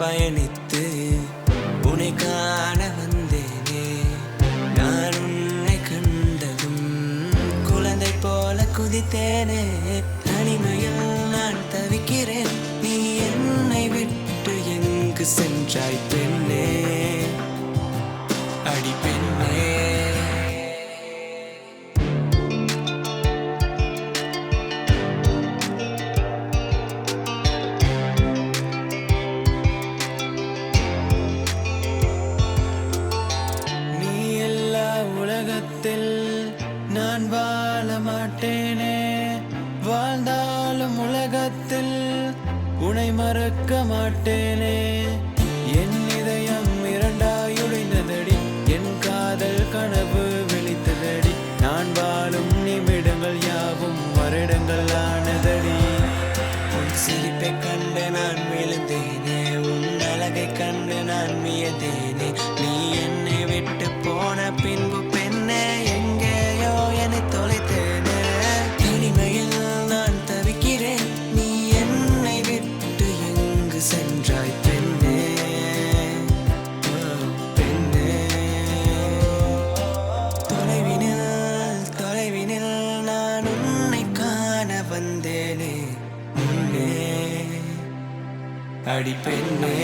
பயணித்து உன்னை காண வந்தேனே. நான் உன்னை கண்டதும் குழந்தை போல குதித்தேனே. தனிமையில் நான் தவிக்கிறேன், நீ என்னை விட்டு எங்கு சென்றாய் பெண்ணே, அடி பெண்ணே. நான் வாழ மாட்டேனே, வாழ்ந்தாலும் உலகத்தில் உன்னை மறக்க மாட்டேனே. என் இதயம் இரண்டாயுடைந்ததடி, என் காதல் கனவு விழித்ததடி. நான் வாழும் நிமிடங்கள் யாவும் வருடங்கள் ஆனதடி. உன் சிரிப்பை கண்டு நான் விழுந்தேனே, உன் அழகை கண்டு நான் வியந்தேனே. நீ என்னை விட்டு போன பின்பு பெண்ணே எங்கேயோ என்னை தொலைத்தேனே. தனிமையில் நான் தவிக்கிறேன், நீ என்னை விட்டு எங்கு சென்றாய் பெண்ணே, பெண்ணே. தொலைவினில் நான் உன்னை காண வந்தேனே, முன்னே அடி பெண்ணே.